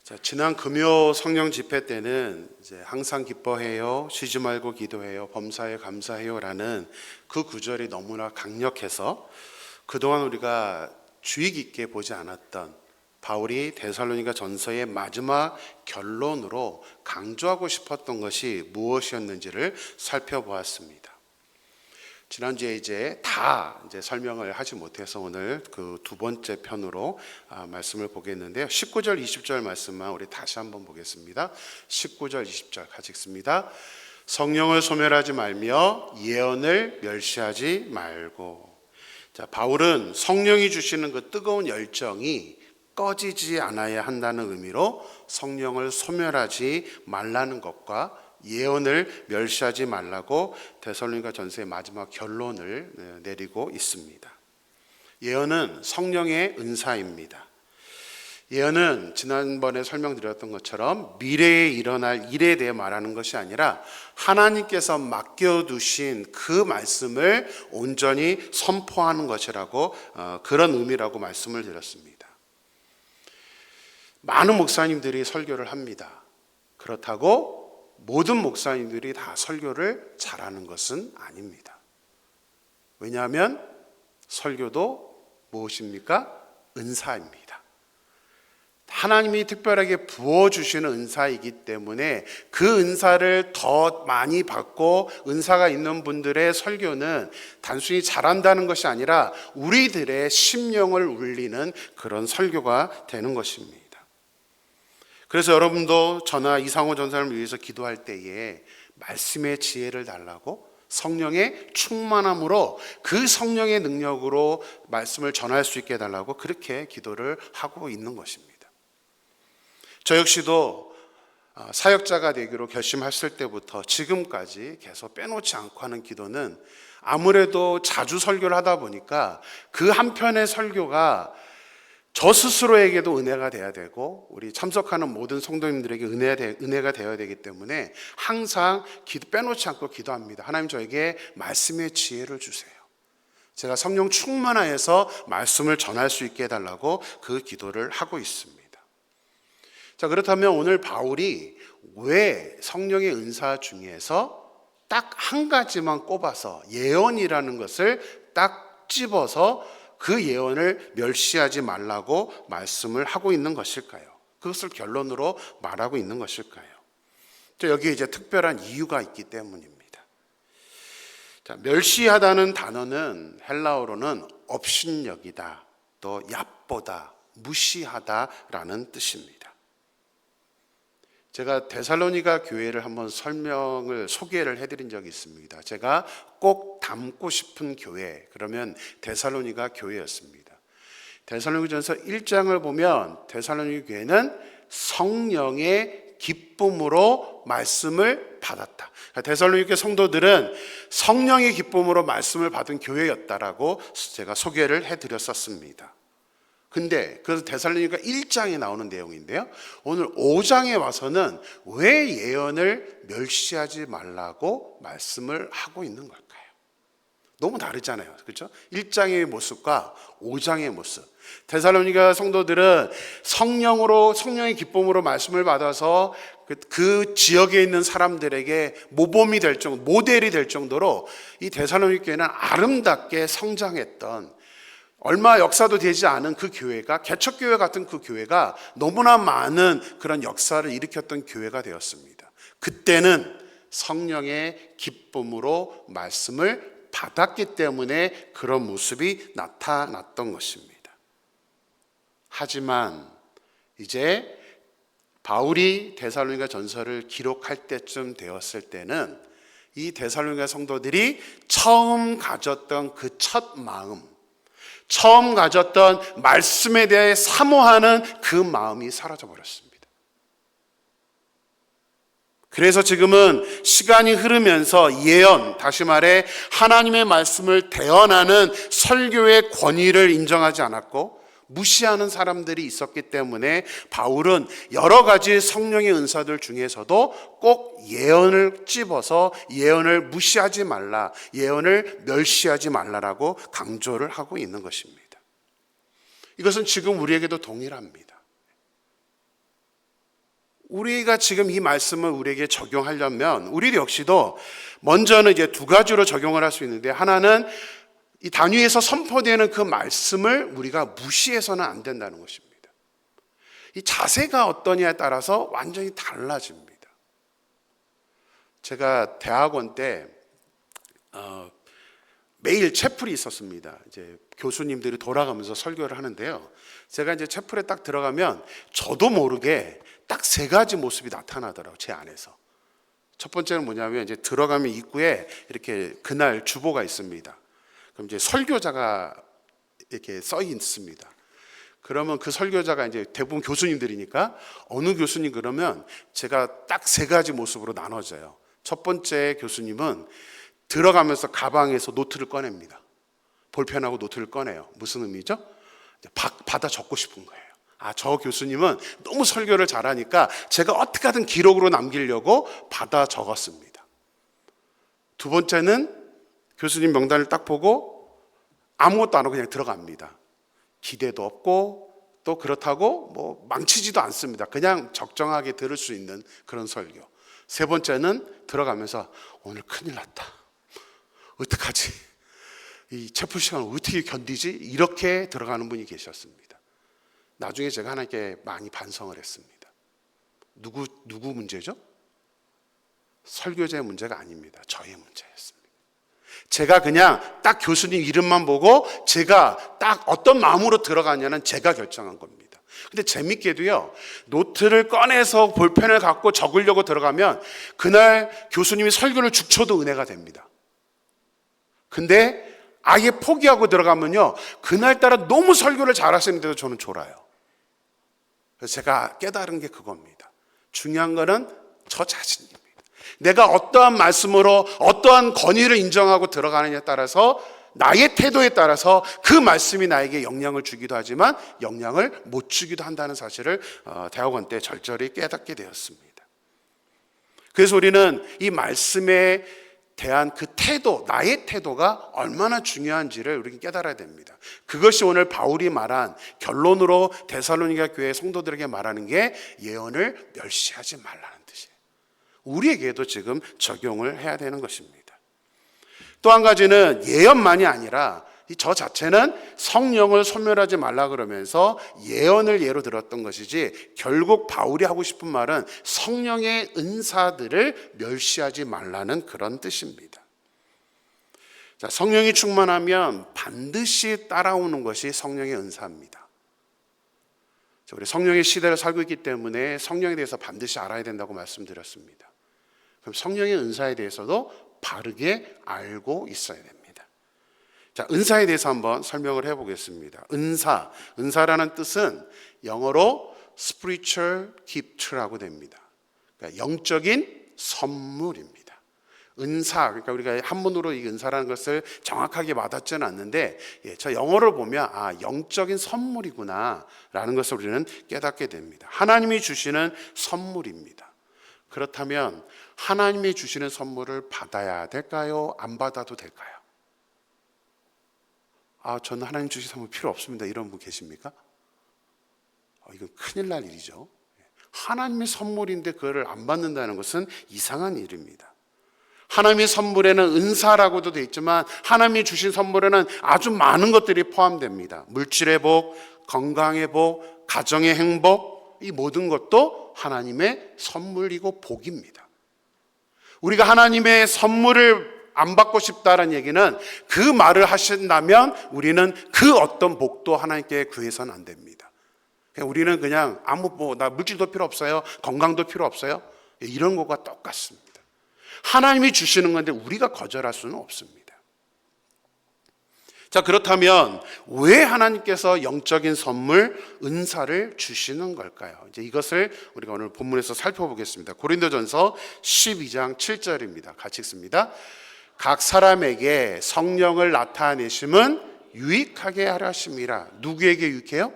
자, 지난 금요 성령 집회 때는 이제 항상 기뻐해요, 쉬지 말고 기도해요, 범사에 감사해요라는 그 구절이 너무나 강력해서 그동안 우리가 주의 깊게 보지 않았던 바울이 데살로니가 전서의 마지막 결론으로 강조하고 싶었던 것이 무엇이었는지를 살펴보았습니다. 지난주에 이제 설명을 하지 못해서 오늘 그 두 번째 편으로 말씀을 보겠는데요. 19절, 20절 말씀만 우리 다시 한번 보겠습니다. 19절, 20절 같이 읽습니다. 성령을 소멸하지 말며 예언을 멸시하지 말고. 자, 바울은 성령이 주시는 그 뜨거운 열정이 꺼지지 않아야 한다는 의미로 성령을 소멸하지 말라는 것과 예언을 멸시하지 말라고 데살로니가 전서의 마지막 결론을 내리고 있습니다. 예언은 성령의 은사입니다. 예언은 지난번에 설명드렸던 것처럼 미래에 일어날 일에 대해 말하는 것이 아니라 하나님께서 맡겨두신 그 말씀을 온전히 선포하는 것이라고 그런 의미라고 말씀을 드렸습니다. 많은 목사님들이 설교를 합니다. 그렇다고 모든 목사님들이 다 설교를 잘하는 것은 아닙니다. 왜냐하면 설교도 무엇입니까? 은사입니다. 하나님이 특별하게 부어주시는 은사이기 때문에 그 은사를 더 많이 받고 은사가 있는 분들의 설교는 단순히 잘한다는 것이 아니라 우리들의 심령을 울리는 그런 설교가 되는 것입니다. 그래서 여러분도 저나 이상호 전사님을 위해서 기도할 때에 말씀의 지혜를 달라고 성령의 충만함으로 그 성령의 능력으로 말씀을 전할 수 있게 해달라고 그렇게 기도를 하고 있는 것입니다. 저 역시도 사역자가 되기로 결심했을 때부터 지금까지 계속 빼놓지 않고 하는 기도는 아무래도 자주 설교를 하다 보니까 그 한편의 설교가 저 스스로에게도 은혜가 돼야 되고 우리 참석하는 모든 성도님들에게 은혜가 되어야 되기 때문에 항상 빼놓지 않고 기도합니다. 하나님, 저에게 말씀의 지혜를 주세요. 제가 성령 충만하여서 말씀을 전할 수 있게 해달라고 그 기도를 하고 있습니다. 자, 그렇다면 오늘 바울이 왜 성령의 은사 중에서 딱 한 가지만 꼽아서 예언이라는 것을 딱 집어서 그 예언을 멸시하지 말라고 말씀을 하고 있는 것일까요? 그것을 결론으로 말하고 있는 것일까요? 여기에 이제 특별한 이유가 있기 때문입니다. 자, 멸시하다는 단어는 헬라어로는 업신여기다, 또 얕보다, 무시하다라는 뜻입니다. 제가 데살로니가 교회를 한번 소개를 해드린 적이 있습니다. 제가 꼭 닮고 싶은 교회, 그러면 데살로니가 교회였습니다. 데살로니가전서 1장을 보면 데살로니가 교회는 성령의 기쁨으로 말씀을 받았다. 데살로니가 성도들은 성령의 기쁨으로 말씀을 받은 교회였다라고 제가 소개를 해드렸었습니다. 근데 그래서 데살로니가 1장에 나오는 내용인데요, 오늘 5장에 와서는 왜 예언을 멸시하지 말라고 말씀을 하고 있는 걸까요? 너무 다르잖아요, 그렇죠? 1장의 모습과 5장의 모습. 데살로니가 성도들은 성령의 기쁨으로 말씀을 받아서 그 지역에 있는 사람들에게 모범이 될 정도, 모델이 될 정도로 이 데살로니가 교회는 아름답게 성장했던, 얼마 역사도 되지 않은 그 교회가, 개척교회 같은 그 교회가 너무나 많은 그런 역사를 일으켰던 교회가 되었습니다. 그때는 성령의 기쁨으로 말씀을 받았기 때문에 그런 모습이 나타났던 것입니다. 하지만 이제 바울이 데살로니가 전서를 기록할 때쯤 되었을 때는 이 데살로니가 성도들이 처음 가졌던 그 첫 마음, 처음 가졌던 말씀에 대해 사모하는 그 마음이 사라져 버렸습니다. 그래서 지금은 시간이 흐르면서 예언, 다시 말해 하나님의 말씀을 대언하는 설교의 권위를 인정하지 않았고 무시하는 사람들이 있었기 때문에 바울은 여러 가지 성령의 은사들 중에서도 꼭 예언을 집어서 예언을 무시하지 말라, 예언을 멸시하지 말라라고 강조를 하고 있는 것입니다. 이것은 지금 우리에게도 동일합니다. 우리가 지금 이 말씀을 우리에게 적용하려면 우리 역시도 먼저는 이제 두 가지로 적용을 할 수 있는데, 하나는 이 단위에서 선포되는 그 말씀을 우리가 무시해서는 안 된다는 것입니다. 이 자세가 어떠냐에 따라서 완전히 달라집니다. 제가 대학원 때 매일 채플이 있었습니다. 이제 교수님들이 돌아가면서 설교를 하는데요. 제가 이제 채플에 딱 들어가면 저도 모르게 딱 세 가지 모습이 나타나더라고요, 제 안에서. 첫 번째는 뭐냐면, 이제 들어가면 입구에 이렇게 그날 주보가 있습니다. 그럼 이제 설교자가 이렇게 써 있습니다. 그러면 그 설교자가 이제 대부분 교수님들이니까 어느 교수님 그러면 제가 딱 세 가지 모습으로 나눠져요. 첫 번째 교수님은 들어가면서 가방에서 노트를 꺼냅니다. 볼펜하고 노트를 꺼내요. 무슨 의미죠? 받아 적고 싶은 거예요. 저 교수님은 너무 설교를 잘하니까 제가 어떻게 하든 기록으로 남기려고 받아 적었습니다. 두 번째는 교수님 명단을 딱 보고 아무것도 안 하고 그냥 들어갑니다. 기대도 없고 또 그렇다고 뭐 망치지도 않습니다. 그냥 적정하게 들을 수 있는 그런 설교. 세 번째는 들어가면서 오늘 큰일 났다, 어떡하지, 이 채플 시간을 어떻게 견디지, 이렇게 들어가는 분이 계셨습니다. 나중에 제가 하나님께 많이 반성을 했습니다. 누구 문제죠? 설교자의 문제가 아닙니다. 저의 문제였습니다. 제가 그냥 딱 교수님 이름만 보고 제가 딱 어떤 마음으로 들어가냐는 제가 결정한 겁니다. 근데 재밌게도요, 노트를 꺼내서 볼펜을 갖고 적으려고 들어가면 그날 교수님이 설교를 죽쳐도 은혜가 됩니다. 근데 아예 포기하고 들어가면요, 그날따라 너무 설교를 잘하시는데도 저는 졸아요. 그래서 제가 깨달은 게 그겁니다. 중요한 거는 저 자신입니다. 내가 어떠한 말씀으로 어떠한 권위를 인정하고 들어가느냐에 따라서, 나의 태도에 따라서 그 말씀이 나에게 영향을 주기도 하지만 영향을 못 주기도 한다는 사실을 대학원 때 절절히 깨닫게 되었습니다. 그래서 우리는 이 말씀에 대한 그 태도, 나의 태도가 얼마나 중요한지를 우리는 깨달아야 됩니다. 그것이 오늘 바울이 말한 결론으로 데살로니가 교회 성도들에게 말하는 게 예언을 멸시하지 말라는 뜻이에요. 우리에게도 지금 적용을 해야 되는 것입니다. 또 한 가지는 예언만이 아니라 저 자체는 성령을 소멸하지 말라 그러면서 예언을 예로 들었던 것이지, 결국 바울이 하고 싶은 말은 성령의 은사들을 멸시하지 말라는 그런 뜻입니다. 자, 성령이 충만하면 반드시 따라오는 것이 성령의 은사입니다. 우리 성령의 시대를 살고 있기 때문에 성령에 대해서 반드시 알아야 된다고 말씀드렸습니다. 그럼 성령의 은사에 대해서도 바르게 알고 있어야 됩니다. 자, 은사에 대해서 한번 설명을 해보겠습니다. 은사라는 뜻은 영어로 spiritual gift라고 됩니다. 그러니까 영적인 선물입니다. 은사, 그러니까 우리가 한문으로 이 은사라는 것을 정확하게 와닿지는 않는데, 저 영어를 보면 영적인 선물이구나 라는 것을 우리는 깨닫게 됩니다. 하나님이 주시는 선물입니다. 그렇다면 하나님이 주시는 선물을 받아야 될까요? 안 받아도 될까요? 저는 하나님 주신 선물 필요 없습니다, 이런 분 계십니까? 이건 큰일 날 일이죠. 하나님의 선물인데 그거를 안 받는다는 것은 이상한 일입니다. 하나님의 선물에는 은사라고도 되어 있지만 하나님이 주신 선물에는 아주 많은 것들이 포함됩니다. 물질의 복, 건강의 복, 가정의 행복, 이 모든 것도 하나님의 선물이고 복입니다. 우리가 하나님의 선물을 안 받고 싶다라는 얘기는, 그 말을 하신다면 우리는 그 어떤 복도 하나님께 구해서는 안 됩니다. 우리는 그냥 나 물질도 필요 없어요, 건강도 필요 없어요, 이런 것과 똑같습니다. 하나님이 주시는 건데 우리가 거절할 수는 없습니다. 자, 그렇다면 왜 하나님께서 영적인 선물, 은사를 주시는 걸까요? 이제 이것을 우리가 오늘 본문에서 살펴보겠습니다. 고린도전서 12장 7절입니다. 같이 읽습니다. 각 사람에게 성령을 나타내심은 유익하게 하려 하심이라. 누구에게 유익해요?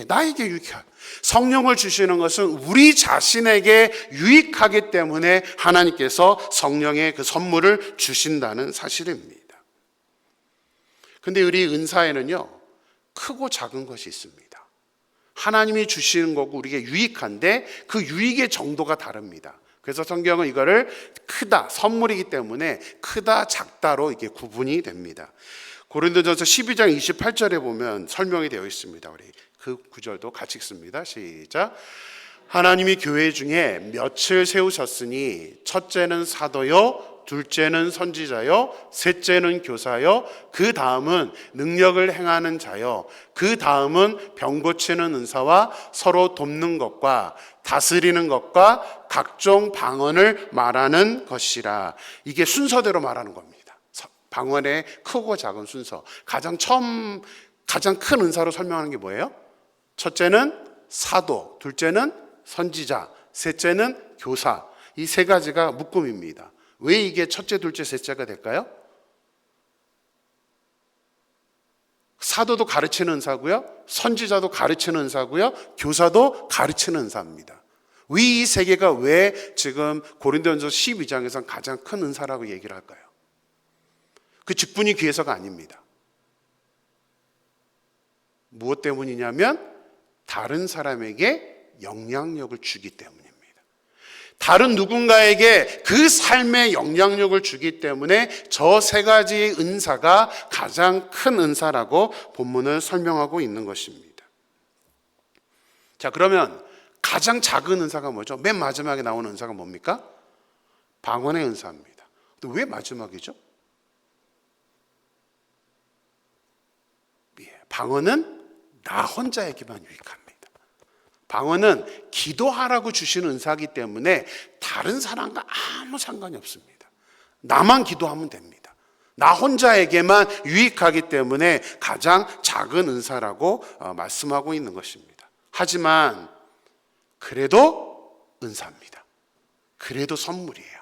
나에게 유익해요. 성령을 주시는 것은 우리 자신에게 유익하기 때문에 하나님께서 성령의 그 선물을 주신다는 사실입니다. 근데 우리 은사에는요, 크고 작은 것이 있습니다. 하나님이 주시는 거고 우리에게 유익한데 그 유익의 정도가 다릅니다. 그래서 성경은 이거를 크다, 선물이기 때문에 크다, 작다로 이게 구분이 됩니다. 고린도전서 12장 28절에 보면 설명이 되어 있습니다. 우리 그 구절도 같이 읽습니다. 시작. 하나님이 교회 중에 몇을 세우셨으니 첫째는 사도요, 둘째는 선지자요, 셋째는 교사요, 그 다음은 능력을 행하는 자요, 그 다음은 병 고치는 은사와 서로 돕는 것과 다스리는 것과 각종 방언을 말하는 것이라. 이게 순서대로 말하는 겁니다. 방언의 크고 작은 순서. 가장 큰 은사로 설명하는 게 뭐예요? 첫째는 사도, 둘째는 선지자, 셋째는 교사. 이 세 가지가 묶음입니다. 왜 이게 첫째, 둘째, 셋째가 될까요? 사도도 가르치는 은사고요, 선지자도 가르치는 은사고요, 교사도 가르치는 은사입니다. 이 세 개가 왜 지금 고린도전서 12장에서 가장 큰 은사라고 얘기를 할까요? 그 직분이 귀해서가 아닙니다. 무엇 때문이냐면 다른 사람에게 영향력을 주기 때문입니다. 다른 누군가에게 그 삶의 영향력을 주기 때문에 저 세 가지의 은사가 가장 큰 은사라고 본문을 설명하고 있는 것입니다. 자, 그러면 가장 작은 은사가 뭐죠? 맨 마지막에 나오는 은사가 뭡니까? 방언의 은사입니다. 근데 왜 마지막이죠? 방언은 나 혼자에게만 유익합니다. 방언은 기도하라고 주시는 은사이기 때문에 다른 사람과 아무 상관이 없습니다. 나만 기도하면 됩니다. 나 혼자에게만 유익하기 때문에 가장 작은 은사라고 말씀하고 있는 것입니다. 하지만 그래도 은사입니다. 그래도 선물이에요.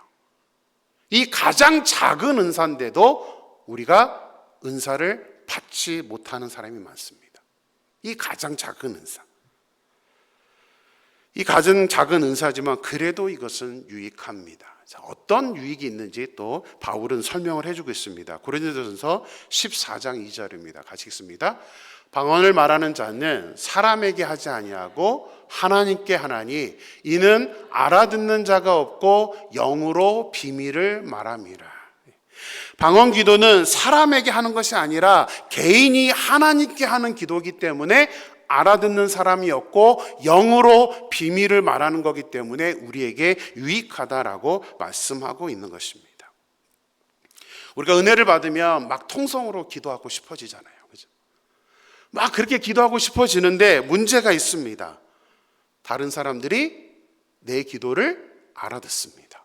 이 가장 작은 은사인데도 우리가 은사를 받지 못하는 사람이 많습니다. 이 가장 작은 은사. 이 가장 작은 은사지만 그래도 이것은 유익합니다. 자, 어떤 유익이 있는지 또 바울은 설명을 해주고 있습니다. 고린도전서 14장 2절입니다. 같이 읽습니다. 방언을 말하는 자는 사람에게 하지 아니하고 하나님께 하나니 이는 알아듣는 자가 없고 영으로 비밀을 말함이라. 방언 기도는 사람에게 하는 것이 아니라 개인이 하나님께 하는 기도이기 때문에 알아듣는 사람이 없고 영으로 비밀을 말하는 거기 때문에 우리에게 유익하다라고 말씀하고 있는 것입니다. 우리가 은혜를 받으면 막 통성으로 기도하고 싶어지잖아요. 그죠? 막 그렇게 기도하고 싶어지는데 문제가 있습니다. 다른 사람들이 내 기도를 알아듣습니다.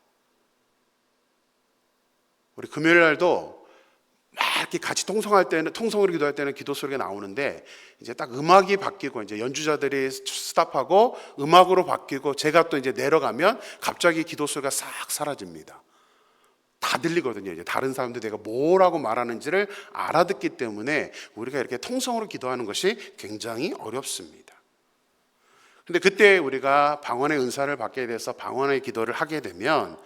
우리 금요일 날도 막 이렇게 같이 통성으로 기도할 때는 기도 소리가 나오는데 이제 딱 음악이 바뀌고 이제 연주자들이 스탑하고 음악으로 바뀌고 제가 또 이제 내려가면 갑자기 기도 소리가 싹 사라집니다. 다 들리거든요. 이제 다른 사람들 내가 뭐라고 말하는지를 알아듣기 때문에 우리가 이렇게 통성으로 기도하는 것이 굉장히 어렵습니다. 근데 그때 우리가 방언의 은사를 받게 돼서 방언의 기도를 하게 되면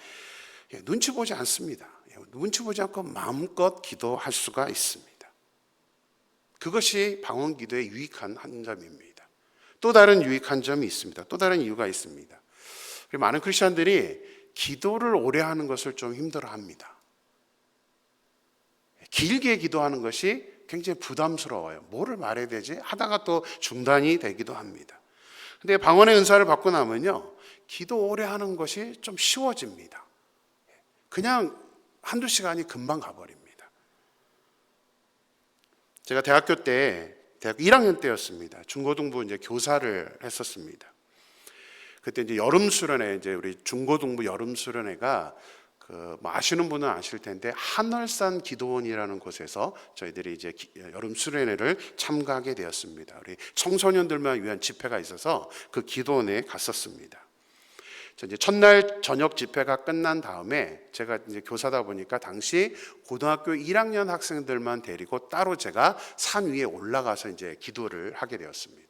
눈치 보지 않습니다. 눈치 보지 않고 마음껏 기도할 수가 있습니다. 그것이 방언 기도의 유익한 한 점입니다. 또 다른 유익한 점이 있습니다. 또 다른 이유가 있습니다. 많은 크리스천들이 기도를 오래 하는 것을 좀 힘들어합니다. 길게 기도하는 것이 굉장히 부담스러워요. 뭐를 말해야 되지? 하다가 또 중단이 되기도 합니다. 근데 방언의 은사를 받고 나면요, 기도 오래 하는 것이 좀 쉬워집니다. 그냥 한두 시간이 금방 가버립니다. 제가 대학교 1학년 때였습니다. 중고등부 이제 교사를 했었습니다. 그때 이제 여름 수련회, 이제 우리 중고등부 여름 수련회가 뭐 아시는 분은 아실 텐데 한월산 기도원이라는 곳에서 저희들이 이제 여름 수련회를 참가하게 되었습니다. 우리 청소년들만 위한 집회가 있어서 그 기도원에 갔었습니다. 이제 첫날 저녁 집회가 끝난 다음에 제가 이제 교사다 보니까 당시 고등학교 1학년 학생들만 데리고 따로 제가 산 위에 올라가서 이제 기도를 하게 되었습니다.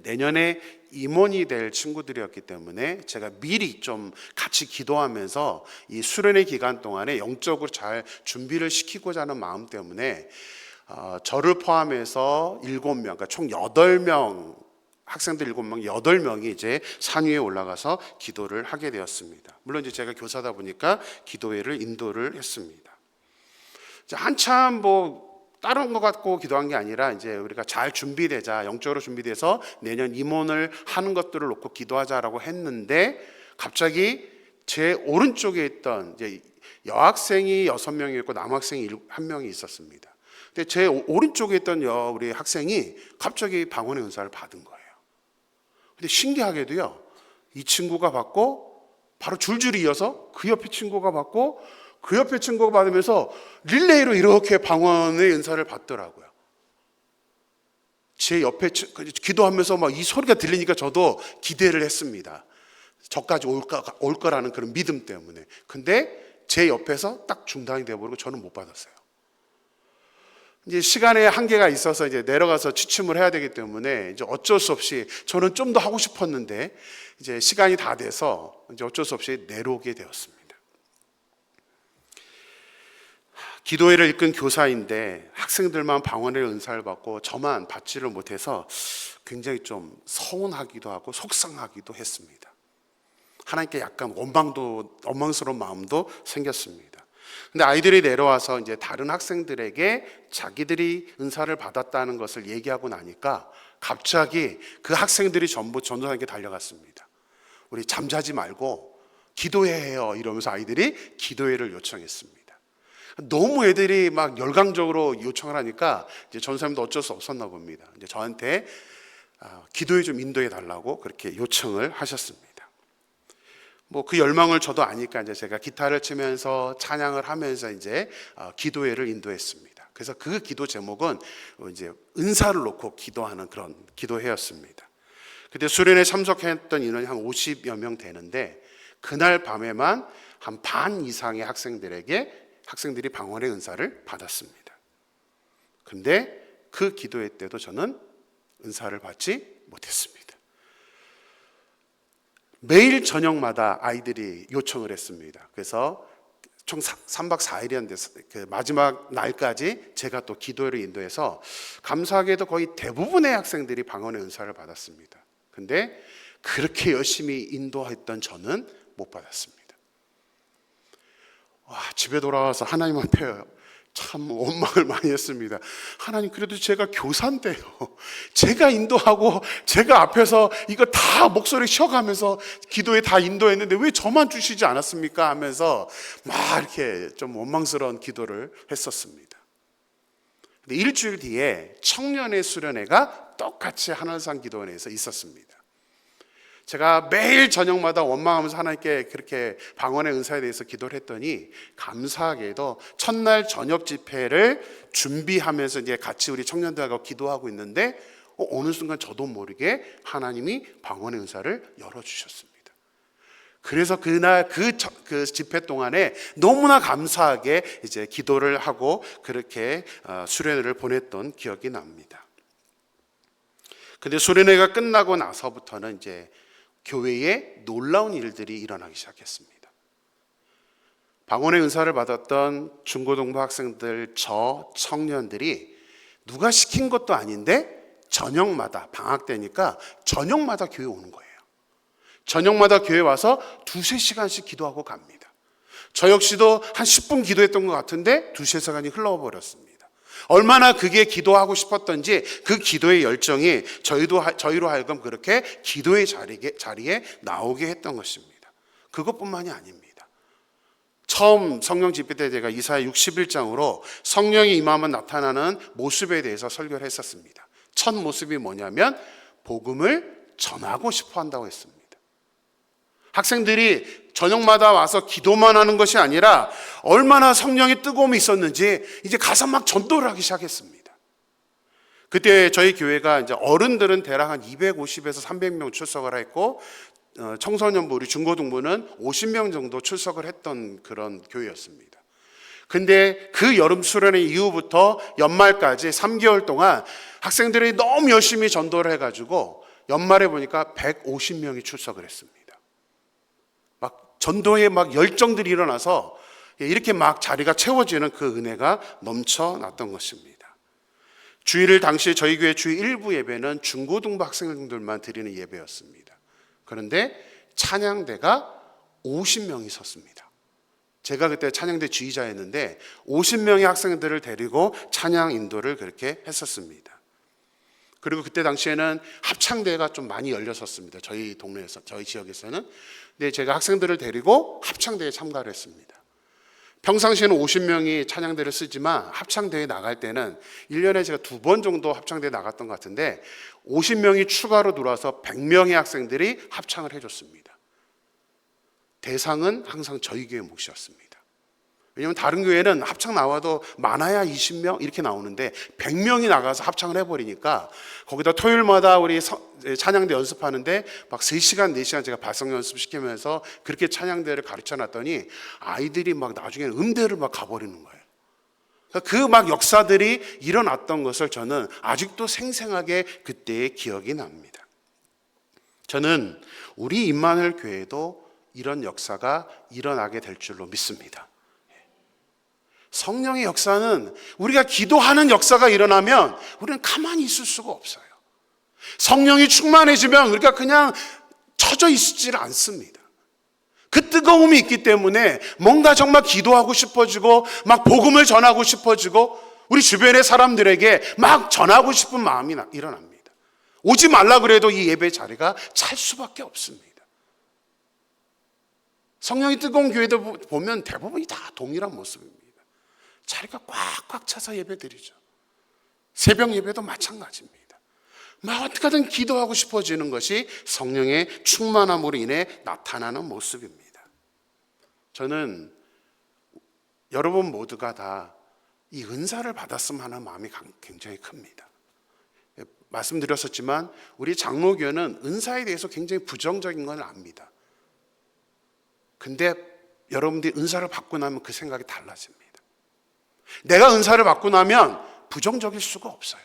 내년에 임원이 될 친구들이었기 때문에 제가 미리 좀 같이 기도하면서 이 수련회 기간 동안에 영적으로 잘 준비를 시키고자 하는 마음 때문에 저를 포함해서 7명, 그러니까 총 8명, 학생들 7명, 8명이 이제 산 위에 올라가서 기도를 하게 되었습니다. 물론 이제 제가 교사다 보니까 기도회를 인도를 했습니다. 이제 한참 다른 것 갖고 기도한 게 아니라 이제 우리가 잘 준비되자, 영적으로 준비돼서 내년 임원을 하는 것들을 놓고 기도하자라고 했는데 갑자기 제 오른쪽에 있던 이제 여학생이 6명이었고 남학생이 1명이 있었습니다. 근데 제 오른쪽에 있던 우리 학생이 갑자기 방언의 은사를 받은 거예요. 근데 신기하게도요, 이 친구가 받고 바로 줄줄이 이어서 그 옆에 친구가 받고 그 옆에 친구가 받으면서 릴레이로 이렇게 방언의 은사를 받더라고요. 제 옆에 기도하면서 막 이 소리가 들리니까 저도 기대를 했습니다. 저까지 올 거라는 그런 믿음 때문에. 근데 제 옆에서 딱 중단이 되어버리고 저는 못 받았어요. 이제 시간의 한계가 있어서 이제 내려가서 취침을 해야 되기 때문에 이제 어쩔 수 없이 저는 좀 더 하고 싶었는데 이제 시간이 다 돼서 이제 어쩔 수 없이 내려오게 되었습니다. 기도회를 이끈 교사인데 학생들만 방언의 은사를 받고 저만 받지를 못해서 굉장히 좀 서운하기도 하고 속상하기도 했습니다. 하나님께 약간 원망스러운 마음도 생겼습니다. 근데 아이들이 내려와서 이제 다른 학생들에게 자기들이 은사를 받았다는 것을 얘기하고 나니까 갑자기 그 학생들이 전부 전도사님께 달려갔습니다. 우리 잠자지 말고 기도해요 이러면서 아이들이 기도회를 요청했습니다. 너무 애들이 막 열광적으로 요청을 하니까 이제 전도사님도 어쩔 수 없었나 봅니다. 이제 저한테 기도회 좀 인도해 달라고 그렇게 요청을 하셨습니다. 그 열망을 저도 아니까 이제 제가 기타를 치면서 찬양을 하면서 이제 기도회를 인도했습니다. 그래서 그 기도 제목은 이제 은사를 놓고 기도하는 그런 기도회였습니다. 그때 수련회 참석했던 인원이 한 50여 명 되는데 그날 밤에만 한 반 이상의 학생들이 방언의 은사를 받았습니다. 근데 그 기도회 때도 저는 은사를 받지 못했습니다. 매일 저녁마다 아이들이 요청을 했습니다. 그래서 총 3박 4일이었는데 그 마지막 날까지 제가 또 기도회를 인도해서 감사하게도 거의 대부분의 학생들이 방언의 은사를 받았습니다. 근데 그렇게 열심히 인도했던 저는 못 받았습니다. 집에 돌아와서 하나님한테 참 원망을 많이 했습니다. 하나님, 그래도 제가 교사인데요, 제가 인도하고 제가 앞에서 이거 다 목소리 쉬어가면서 기도에 다 인도했는데 왜 저만 주시지 않았습니까? 하면서 막 이렇게 좀 원망스러운 기도를 했었습니다. 근데 일주일 뒤에 청년의 수련회가 똑같이 하늘산 기도원에서 있었습니다. 제가 매일 저녁마다 원망하면서 하나님께 그렇게 방언의 은사에 대해서 기도를 했더니 감사하게도 첫날 저녁 집회를 준비하면서 이제 같이 우리 청년들하고 기도하고 있는데 어느 순간 저도 모르게 하나님이 방언의 은사를 열어주셨습니다. 그래서 그날 그 집회 동안에 너무나 감사하게 이제 기도를 하고 그렇게 수련회를 보냈던 기억이 납니다. 근데 수련회가 끝나고 나서부터는 이제 교회에 놀라운 일들이 일어나기 시작했습니다. 방언의 은사를 받았던 중고등부 학생들, 저 청년들이 누가 시킨 것도 아닌데 저녁마다, 방학 때니까 저녁마다 교회 오는 거예요. 저녁마다 교회 와서 2-3시간씩 기도하고 갑니다. 저 역시도 한 10분 기도했던 것 같은데 2-3시간이 흘러버렸습니다. 얼마나 그게 기도하고 싶었던지 그 기도의 열정이 저희로 하여금 그렇게 기도의 자리에 나오게 했던 것입니다. 그것뿐만이 아닙니다. 처음 성령 집회 때 제가 이사야 61장으로 성령이 임하면 나타나는 모습에 대해서 설교를 했었습니다. 첫 모습이 뭐냐면 복음을 전하고 싶어 한다고 했습니다. 학생들이 저녁마다 와서 기도만 하는 것이 아니라 얼마나 성령의 뜨거움이 있었는지 이제 가서 막 전도를 하기 시작했습니다. 그때 저희 교회가 이제 어른들은 대략 한 250에서 300명 출석을 했고 청소년부, 우리 중고등부는 50명 정도 출석을 했던 그런 교회였습니다. 근데 그 여름 수련회 이후부터 연말까지 3개월 동안 학생들이 너무 열심히 전도를 해가지고 연말에 보니까 150명이 출석을 했습니다. 전도에 막 열정들이 일어나서 이렇게 막 자리가 채워지는 그 은혜가 넘쳐났던 것입니다. 주일을 당시에 저희 교회 주일 일부 예배는 중고등부 학생들만 드리는 예배였습니다. 그런데 찬양대가 50명이 섰습니다. 제가 그때 찬양대 지휘자였는데 50명의 학생들을 데리고 찬양 인도를 그렇게 했었습니다. 그리고 그때 당시에는 합창대회가 좀 많이 열렸었습니다. 저희 동네에서, 저희 지역에서는. 근데 제가 학생들을 데리고 합창대회에 참가를 했습니다. 평상시에는 50명이 찬양대를 쓰지만 합창대회 나갈 때는 1년에 제가 2번 정도 합창대회 나갔던 것 같은데 50명이 추가로 들어와서 100명의 학생들이 합창을 해줬습니다. 대상은 항상 저희 교회 몫이었습니다. 왜냐하면 다른 교회는 합창 나와도 많아야 20명 이렇게 나오는데 100명이 나가서 합창을 해버리니까 거기다 토요일마다 우리 찬양대 연습하는데 막 3시간, 4시간 제가 발성 연습시키면서 그렇게 찬양대를 가르쳐 놨더니 아이들이 막 나중에는 음대를 막 가버리는 거예요. 그 막 역사들이 일어났던 것을 저는 아직도 생생하게 그때의 기억이 납니다. 저는 우리 임마누엘 교회도 이런 역사가 일어나게 될 줄로 믿습니다. 성령의 역사는 우리가 기도하는 역사가 일어나면 우리는 가만히 있을 수가 없어요. 성령이 충만해지면 우리가 그냥 처져 있지를 않습니다. 그 뜨거움이 있기 때문에 뭔가 정말 기도하고 싶어지고 막 복음을 전하고 싶어지고 우리 주변의 사람들에게 막 전하고 싶은 마음이 일어납니다. 오지 말라 그래도 이 예배 자리가 찰 수밖에 없습니다. 성령이 뜨거운 교회들 보면 대부분이 다 동일한 모습입니다. 자리가 꽉꽉 차서 예배드리죠. 새벽 예배도 마찬가지입니다. 막 어떻게든 기도하고 싶어지는 것이 성령의 충만함으로 인해 나타나는 모습입니다. 저는 여러분 모두가 다 이 은사를 받았으면 하는 마음이 굉장히 큽니다. 말씀드렸었지만 우리 장로교는 은사에 대해서 굉장히 부정적인 건 압니다. 근데 여러분들이 은사를 받고 나면 그 생각이 달라집니다. 내가 은사를 받고 나면 부정적일 수가 없어요.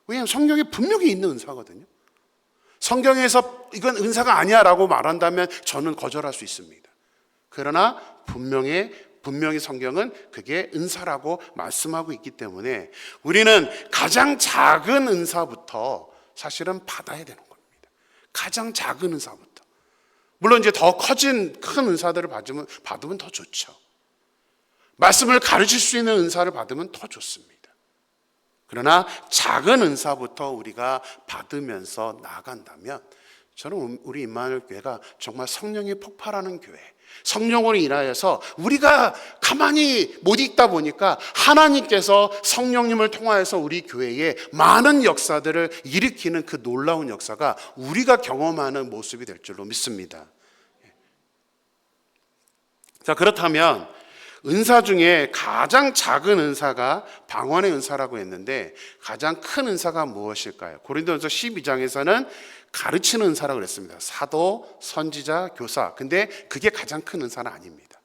왜냐하면 성경에 분명히 있는 은사거든요. 성경에서 이건 은사가 아니야 라고 말한다면 저는 거절할 수 있습니다. 그러나 분명히 성경은 그게 은사라고 말씀하고 있기 때문에 우리는 가장 작은 은사부터 사실은 받아야 되는 겁니다. 가장 작은 은사부터. 물론 이제 더 커진 큰 은사들을 받으면 더 좋죠. 말씀을 가르칠 수 있는 은사를 받으면 더 좋습니다. 그러나 작은 은사부터 우리가 받으면서 나아간다면 저는 우리 임마누엘 교회가 정말 성령이 폭발하는 교회, 성령으로 인하여서 우리가 가만히 못 있다 보니까 하나님께서 성령님을 통하여서 우리 교회에 많은 역사들을 일으키는 그 놀라운 역사가 우리가 경험하는 모습이 될 줄로 믿습니다. 자, 그렇다면 은사 중에 가장 작은 은사가 방언의 은사라고 했는데 가장 큰 은사가 무엇일까요? 고린도전서 12장에서는 가르치는 은사라고 그랬습니다. 사도, 선지자, 교사. 근데 그게 가장 큰 은사는 아닙니다.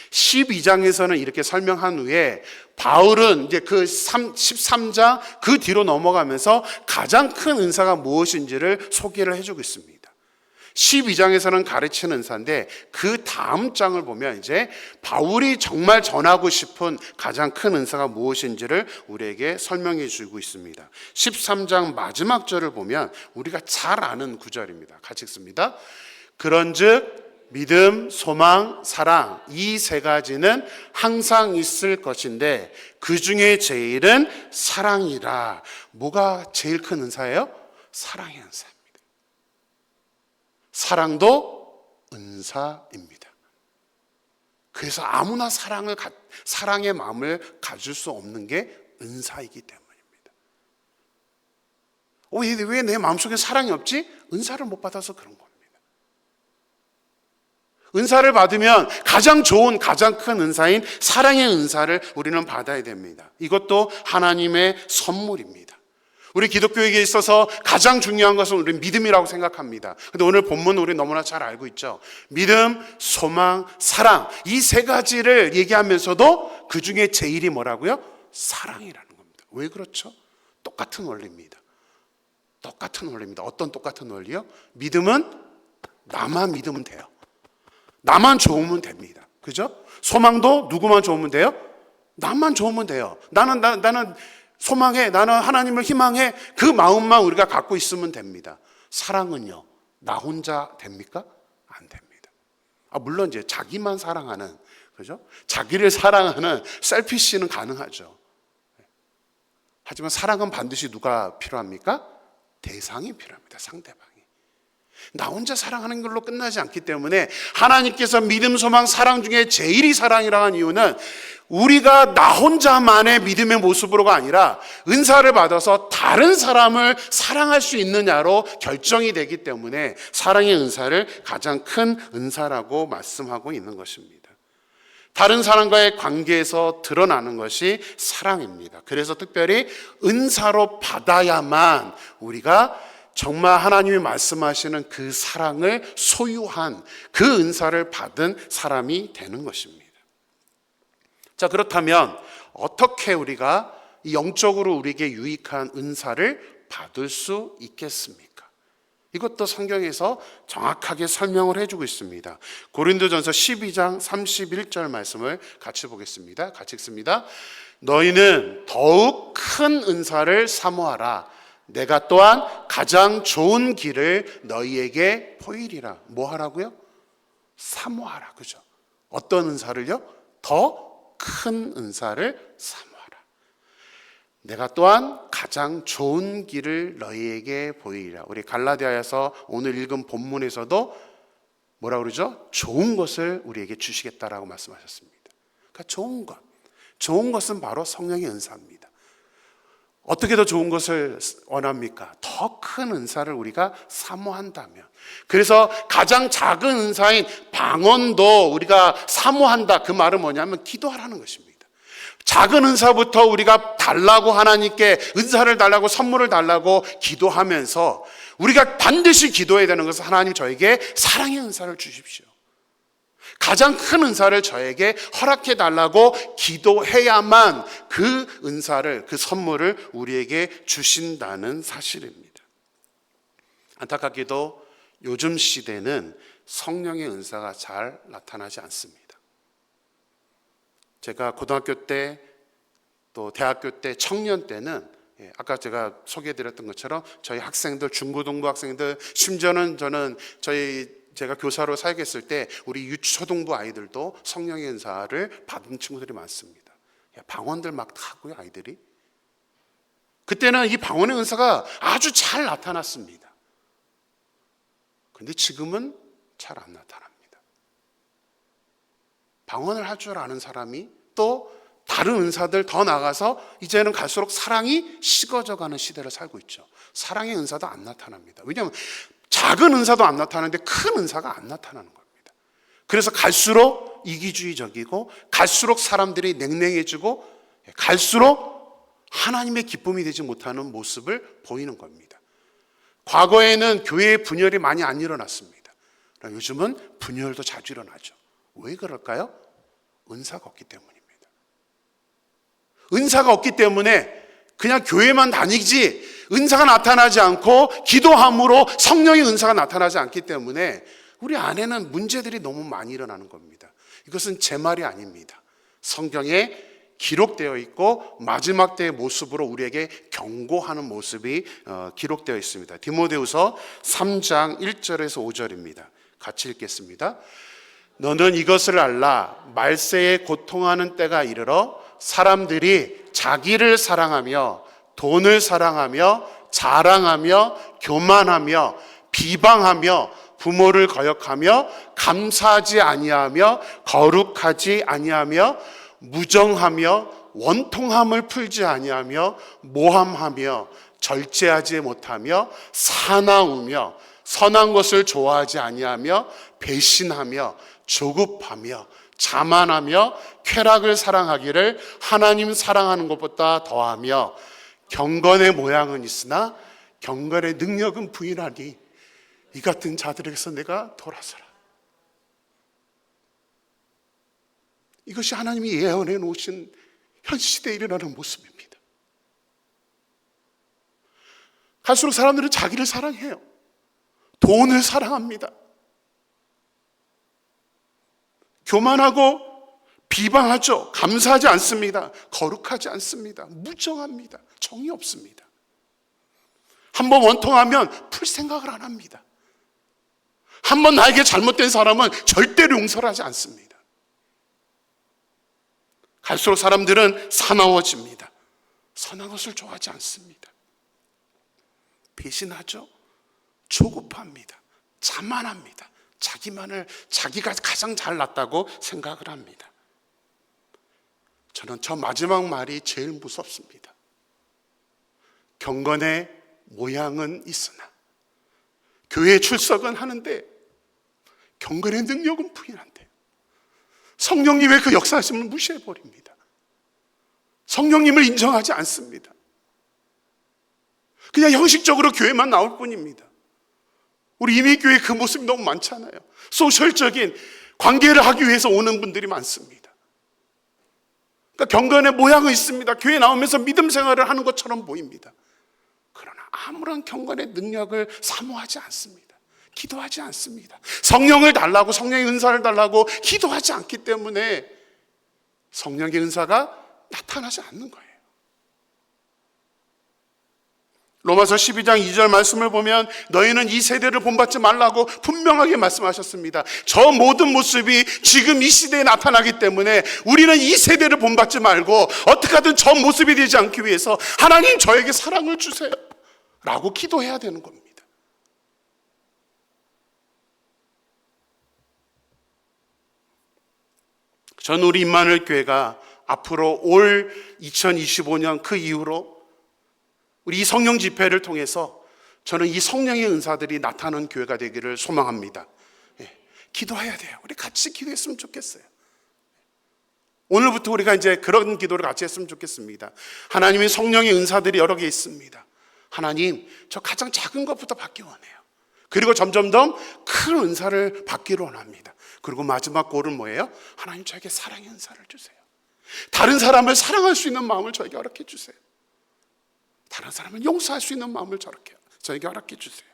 12장에서는 이렇게 설명한 후에 바울은 이제 그 13장 그 뒤로 넘어가면서 가장 큰 은사가 무엇인지를 소개를 해주고 있습니다. 12장에서는 가르치는 은사인데 그 다음 장을 보면 이제 바울이 정말 전하고 싶은 가장 큰 은사가 무엇인지를 우리에게 설명해 주고 있습니다. 13장 마지막 절을 보면 우리가 잘 아는 구절입니다. 같이 읽습니다. 그런즉 믿음, 소망, 사랑 이 세 가지는 항상 있을 것인데 그 중에 제일은 사랑이라. 뭐가 제일 큰 은사예요? 사랑의 은사입니다. 사랑도 은사입니다. 그래서 아무나 사랑의 마음을 가질 수 없는 게 은사이기 때문입니다. 왜 내 마음속에 사랑이 없지? 은사를 못 받아서 그런 겁니다. 은사를 받으면 가장 좋은 가장 큰 은사인 사랑의 은사를 우리는 받아야 됩니다. 이것도 하나님의 선물입니다. 우리 기독교에게 있어서 가장 중요한 것은 우리 믿음이라고 생각합니다. 근데 오늘 본문 우리 너무나 잘 알고 있죠. 믿음, 소망, 사랑 이 세 가지를 얘기하면서도 그 중에 제일이 뭐라고요? 사랑이라는 겁니다. 왜 그렇죠? 똑같은 원리입니다. 똑같은 원리입니다. 어떤 똑같은 원리요? 믿음은 나만 믿으면 돼요. 나만 좋으면 됩니다. 그죠? 소망도 누구만 좋으면 돼요? 나만 좋으면 돼요. 나는 소망해, 나는 하나님을 희망해, 그 마음만 우리가 갖고 있으면 됩니다. 사랑은요, 나 혼자 됩니까? 안 됩니다. 물론 이제 자기만 사랑하는, 그죠? 자기를 사랑하는 셀피시는 가능하죠. 하지만 사랑은 반드시 누가 필요합니까? 대상이 필요합니다. 상대방이. 나 혼자 사랑하는 걸로 끝나지 않기 때문에 하나님께서 믿음, 소망, 사랑 중에 제일이 사랑이라고 하는 이유는 우리가 나 혼자만의 믿음의 모습으로가 아니라 은사를 받아서 다른 사람을 사랑할 수 있느냐로 결정이 되기 때문에 사랑의 은사를 가장 큰 은사라고 말씀하고 있는 것입니다. 다른 사람과의 관계에서 드러나는 것이 사랑입니다. 그래서 특별히 은사로 받아야만 우리가 정말 하나님이 말씀하시는 그 사랑을 소유한 그 은사를 받은 사람이 되는 것입니다. 자, 그렇다면 어떻게 우리가 영적으로 우리에게 유익한 은사를 받을 수 있겠습니까? 이것도 성경에서 정확하게 설명을 해주고 있습니다. 고린도전서 12장 31절 말씀을 같이 보겠습니다. 같이 읽습니다. 너희는 더욱 큰 은사를 사모하라. 내가 또한 가장 좋은 길을 너희에게 보이리라. 뭐 하라고요? 사모하라. 그죠? 어떤 은사를요? 더 큰 은사를 사모하라. 내가 또한 가장 좋은 길을 너희에게 보이리라. 우리 갈라디아에서 오늘 읽은 본문에서도 뭐라 그러죠? 좋은 것을 우리에게 주시겠다라고 말씀하셨습니다. 그러니까 좋은 것은 바로 성령의 은사입니다. 어떻게 더 좋은 것을 원합니까? 더 큰 은사를 우리가 사모한다면, 그래서 가장 작은 은사인 방언도 우리가 사모한다. 그 말은 뭐냐면 기도하라는 것입니다. 작은 은사부터 우리가 달라고, 하나님께 은사를 달라고, 선물을 달라고 기도하면서 우리가 반드시 기도해야 되는 것은 하나님 저에게 사랑의 은사를 주십시오. 가장 큰 은사를 저에게 허락해 달라고 기도해야만 그 은사를, 그 선물을 우리에게 주신다는 사실입니다. 안타깝게도 요즘 시대는 성령의 은사가 잘 나타나지 않습니다. 제가 고등학교 때, 또 대학교 때, 청년 때는 아까 제가 소개해드렸던 것처럼 저희 학생들, 중고등부 학생들, 심지어는 저는 제가 교사로 사역했을 때 우리 유초등부 아이들도 성령의 은사를 받은 친구들이 많습니다. 방언들 막 하고요, 아이들이. 그때는 이 방언의 은사가 아주 잘 나타났습니다. 근데 지금은 잘 안 나타납니다. 방언을 할 줄 아는 사람이 또 다른 은사들 더 나가서 이제는 갈수록 사랑이 식어져 가는 시대를 살고 있죠. 사랑의 은사도 안 나타납니다. 왜냐하면 작은 은사도 안 나타나는데 큰 은사가 안 나타나는 겁니다. 그래서 갈수록 이기주의적이고, 갈수록 사람들이 냉랭해지고, 갈수록 하나님의 기쁨이 되지 못하는 모습을 보이는 겁니다. 과거에는 교회에 분열이 많이 안 일어났습니다. 요즘은 분열도 자주 일어나죠. 왜 그럴까요? 은사가 없기 때문입니다. 은사가 없기 때문에 그냥 교회만 다니지 은사가 나타나지 않고, 기도함으로 성령의 은사가 나타나지 않기 때문에 우리 안에는 문제들이 너무 많이 일어나는 겁니다. 이것은 제 말이 아닙니다. 성경에 기록되어 있고 마지막 때의 모습으로 우리에게 경고하는 모습이 기록되어 있습니다. 디모데후서 3장 1절에서 5절입니다. 같이 읽겠습니다. 너는 이것을 알라. 말세에 고통하는 때가 이르러 사람들이 자기를 사랑하며 돈을 사랑하며 자랑하며 교만하며 비방하며 부모를 거역하며 감사하지 아니하며 거룩하지 아니하며 무정하며 원통함을 풀지 아니하며 모함하며 절제하지 못하며 사나우며 선한 것을 좋아하지 아니하며 배신하며 조급하며 자만하며 쾌락을 사랑하기를 하나님 사랑하는 것보다 더하며 경건의 모양은 있으나 경건의 능력은 부인하니 이 같은 자들에게서 내가 돌아서라. 이것이 하나님이 예언해 놓으신 현 시대에 일어나는 모습입니다. 갈수록 사람들은 자기를 사랑해요. 돈을 사랑합니다. 교만하고 비방하죠. 감사하지 않습니다. 거룩하지 않습니다. 무정합니다. 정이 없습니다. 한번 원통하면 풀 생각을 안 합니다. 한번 나에게 잘못된 사람은 절대로 용서를 하지 않습니다. 갈수록 사람들은 사나워집니다. 선한 것을 좋아하지 않습니다. 배신하죠. 조급합니다. 자만합니다. 자기가 가장 잘났다고 생각을 합니다. 저는 저 마지막 말이 제일 무섭습니다. 경건의 모양은 있으나 교회에 출석은 하는데 경건의 능력은 부인한대요. 성령님의 그 역사하심을 무시해버립니다. 성령님을 인정하지 않습니다. 그냥 형식적으로 교회만 나올 뿐입니다. 우리 이민교회 그 모습이 너무 많잖아요. 소셜적인 관계를 하기 위해서 오는 분들이 많습니다. 그러니까 경건의 모양은 있습니다. 교회 나오면서 믿음 생활을 하는 것처럼 보입니다. 그러나 아무런 경건의 능력을 사모하지 않습니다. 기도하지 않습니다. 성령을 달라고, 성령의 은사를 달라고 기도하지 않기 때문에 성령의 은사가 나타나지 않는 거예요. 로마서 12장 2절 말씀을 보면 너희는 이 세대를 본받지 말라고 분명하게 말씀하셨습니다. 저 모든 모습이 지금 이 시대에 나타나기 때문에 우리는 이 세대를 본받지 말고 어떻게 하든 저 모습이 되지 않기 위해서 하나님 저에게 사랑을 주세요 라고 기도해야 되는 겁니다. 전 우리 임마누엘 교회가 앞으로 올 2025년 그 이후로 우리 이 성령 집회를 통해서 저는 이 성령의 은사들이 나타나는 교회가 되기를 소망합니다. 기도해야 돼요. 우리 같이 기도했으면 좋겠어요. 오늘부터 우리가 이제 그런 기도를 같이 했으면 좋겠습니다. 하나님의 성령의 은사들이 여러 개 있습니다. 하나님, 저 가장 작은 것부터 받기 원해요. 그리고 점점점 큰 은사를 받기를 원합니다. 그리고 마지막 골은 뭐예요? 하나님, 저에게 사랑의 은사를 주세요. 다른 사람을 사랑할 수 있는 마음을 저에게 허락해 주세요. 다른 사람을 용서할 수 있는 마음을 저에게 허락해 주세요.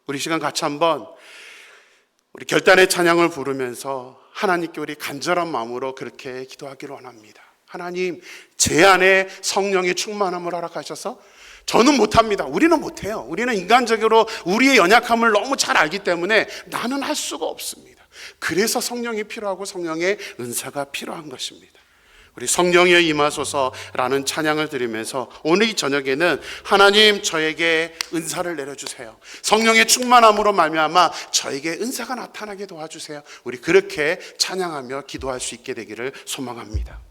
우리 시간 같이 한번 우리 결단의 찬양을 부르면서 하나님께 우리 간절한 마음으로 그렇게 기도하기를 원합니다. 하나님, 제 안에 성령의 충만함을 허락하셔서 저는 못합니다. 우리는 못해요. 우리는 인간적으로 우리의 연약함을 너무 잘 알기 때문에 나는 할 수가 없습니다. 그래서 성령이 필요하고 성령의 은사가 필요한 것입니다. 우리 성령에 임하소서라는 찬양을 드리면서 오늘 이 저녁에는 하나님 저에게 은사를 내려주세요. 성령의 충만함으로 말미암아 저에게 은사가 나타나게 도와주세요. 우리 그렇게 찬양하며 기도할 수 있게 되기를 소망합니다.